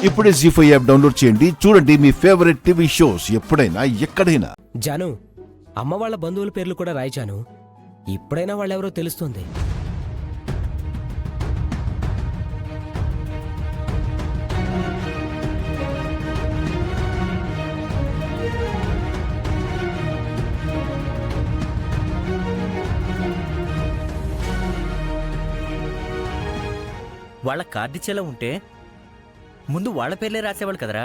ఇప్పుడే జీ5 app download చేయండి. చూడండి మీ ఫేవరెట్ టీవీ షోస్ ఎప్పుడైనా ఎక్కడైనా. జాను, అమ్మ వాళ్ళ బంధువుల పేర్లు కూడా రాయి జాను. ఇప్పుడైనా వాళ్ళెవరో తెలుస్తుంది. వాళ్ళ కార్డిచ్చేలా ఉంటే ముందు వాళ్ళ పేర్లే రాసేవాళ్ళు కదరా.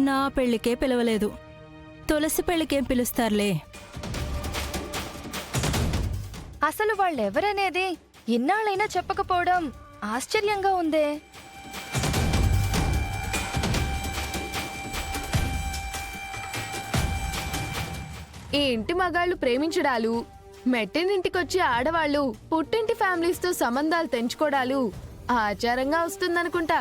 నా పెళ్లికే పిలవలేదు, తులసి పెళ్లికేం పిలుస్తారులే. అసలు వాళ్ళెవరనేది ఇన్నాళ్ళైనా చెప్పకపోవడం ఆశ్చర్యంగా ఉందే. ఈ ఇంటి మగాళ్ళు ప్రేమించడాలు, మెట్టినింటికొచ్చి ఆడవాళ్లు పుట్టింటి ఫ్యామిలీస్ తో సంబంధాలు తెంచుకోవడాలు ఆచారంగా వస్తుందనుకుంటా.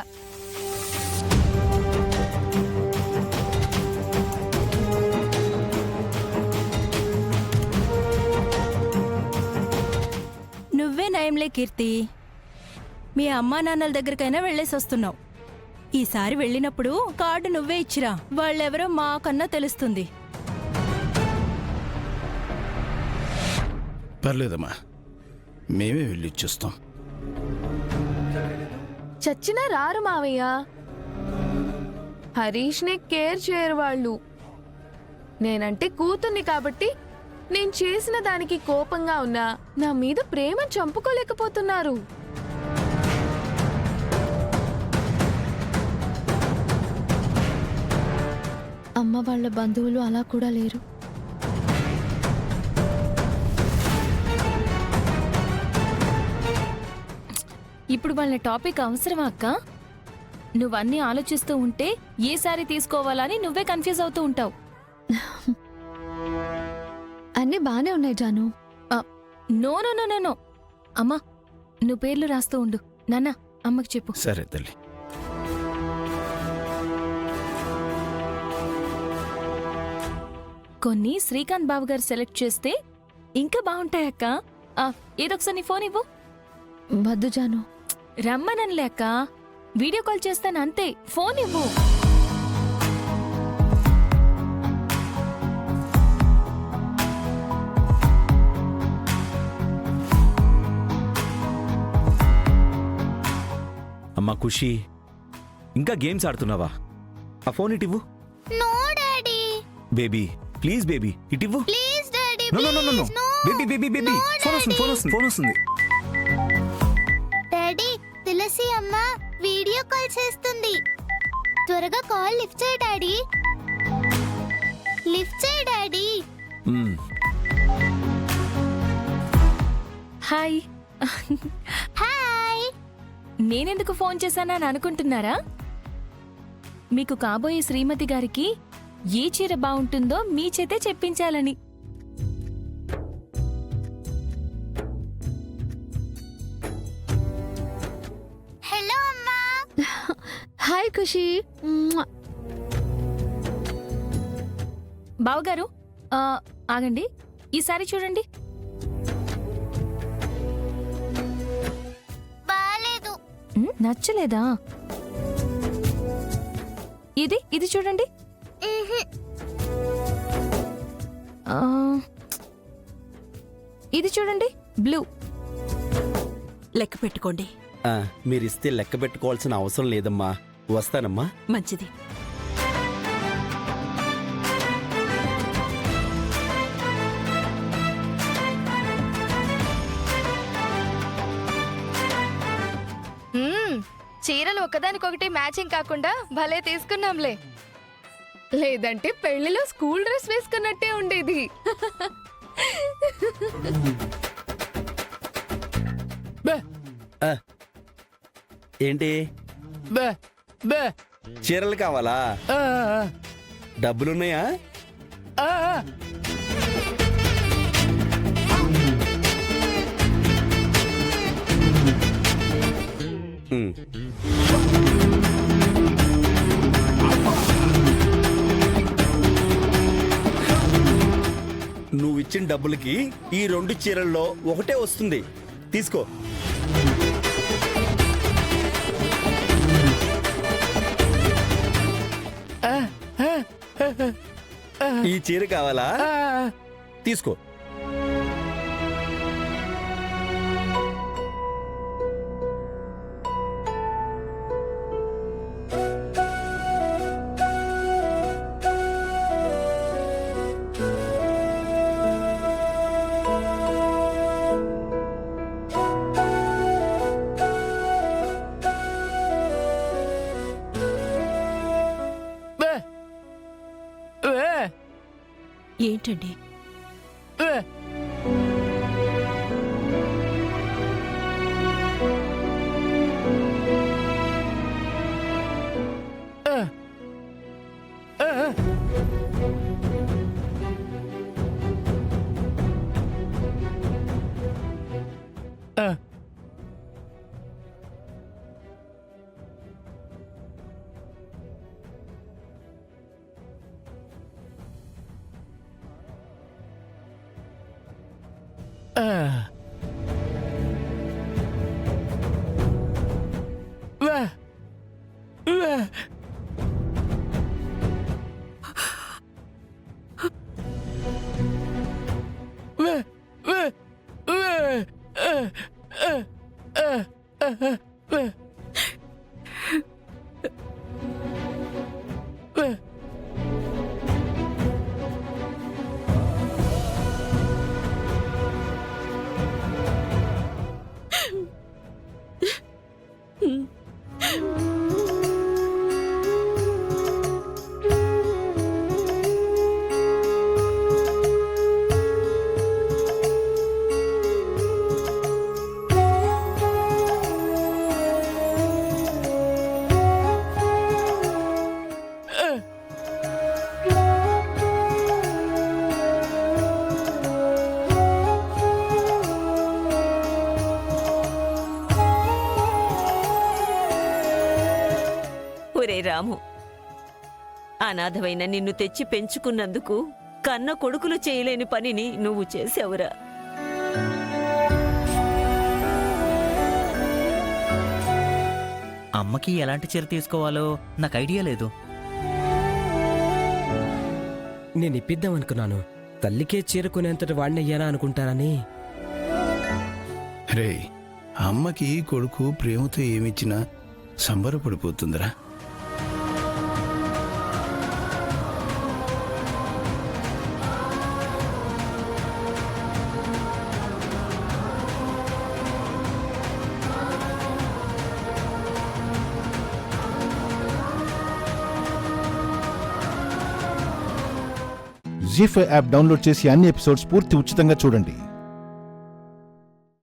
నువ్వే నయంలే కీర్తి, మీ అమ్మా నాన్నల దగ్గరికైనా వెళ్ళేసి వస్తున్నావు. ఈసారి వెళ్ళినప్పుడు కార్డు నువ్వే ఇచ్చిరా, వాళ్ళెవరో మాకన్నా తెలుస్తుంది. పర్లేదమ్మా, మేమే వెళ్ళి ఇచ్చేస్తాం. చచ్చినా రారు మావయ్య. హరీష్ నే కేర్ చేయరు వాళ్ళు. నేనంటే కూతుర్ని కాబట్టి నేను చేసిన దానికి కోపంగా ఉన్నా నా మీద ప్రేమ చంపుకోలేకపోతున్నారు. అమ్మ వాళ్ళ బంధువులు అలా కూడా లేరు. ఇప్పుడు వాళ్ళ టాపిక్ అవసరమా అక్క? నువ్వన్నీ ఆలోచిస్తూ ఉంటే ఏ సారీ తీసుకోవాలని నువ్వే కన్ఫ్యూజ్ అవుతూ ఉంటావు. అన్నీ బానే ఉన్నాయి జాను. No no no no no అమ్మా, నువ్వు పేర్లు రాస్తూ ఉండు. నాన్న, అమ్మకి చెప్పు. సరే తల్లి. కొన్ని శ్రీకాంత్ బాబు గారు సెలెక్ట్ చేస్తే ఇంకా బాగుంటాయక్క. ఏదొకసారి నీ ఫోన్ ఇవ్వు. వద్దు జాను. రమ్మనలే అక్క, వీడియో కాల్ చేస్తాను అంతే. ఫోన్ ఇవ్వు. అమ్మా ఖుషి, ఇంకా గేమ్స్ ఆడుతున్నావా? ఆ ఫోన్ ఇటివ్వు. No daddy. Baby please, baby ఇటివ్వు. Please daddy. No no no no. Baby baby baby, phone వస్తుంది. డాడీ, తులసి అమ్మ వీడియో కాల్ చేస్తుంది. త్వరగా కాల్ లిఫ్ట్ చేయి డాడీ. లిఫ్ట్ చేయి డాడీ. హాయ్. హాయ్. నేనెందుకు ఫోన్ చేశానని అనుకుంటున్నారా? మీకు కాబోయే శ్రీమతి గారికి ఏ చీర బాగుంటుందో మీ చేతే చెప్పించాలని. హలో అమ్మా. హాయ్ ఖుషి. బావగారు, ఆగండి. ఈసారి చూడండి. బాలేదు. నచ్చలేదా? ఇది చూడండి. ఇది చూడండి, బ్లూ. లెక్క పెట్టుకోండి. మీరిస్తే లెక్క పెట్టుకోవాల్సిన అవసరం లేదమ్మా. వస్తానమ్మా. మంచిది. చీరలు ఒకదానికొకటి మ్యాచింగ్ కాకుండా భలే తీసుకున్నాంలే. లేదంటే పెళ్లిలో స్కూల్ డ్రెస్ వేసుకున్నట్టే ఉండేది. ఏంటి చీరలు కావాలా? డబ్బులున్నాయా? నువ్విచ్చిన డబ్బులకి ఈ 2 చీరల్లో ఒకటే వస్తుంది. తీసుకో. ఈ చీర కావాలా? తీసుకో. ఏంటండి? ఒరే రాము, అనాథమైన నిన్ను తెచ్చి పెంచుకున్నందుకు కన్న కొడుకులు చేయలేని పనిని నువ్వు చేసావురా. అమ్మకి ఎలాంటి చీర తీసుకోవాలో నాకు ఐడియా లేదు. నేను ఇప్పిద్దాం అనుకున్నాను. తల్లికే చేరుకునేంతటి వాడినయ్యానా అనుకుంటానని. రే, అమ్మకి కొడుకు ప్రేమతో ఏమిచ్చినా సంబరపడిపోతుందిరా. జీ5 యాప్ డౌన్లోడ్ చేసి అన్ని ఎపిసోడ్స్ పూర్తి ఉచితంగా చూడండి.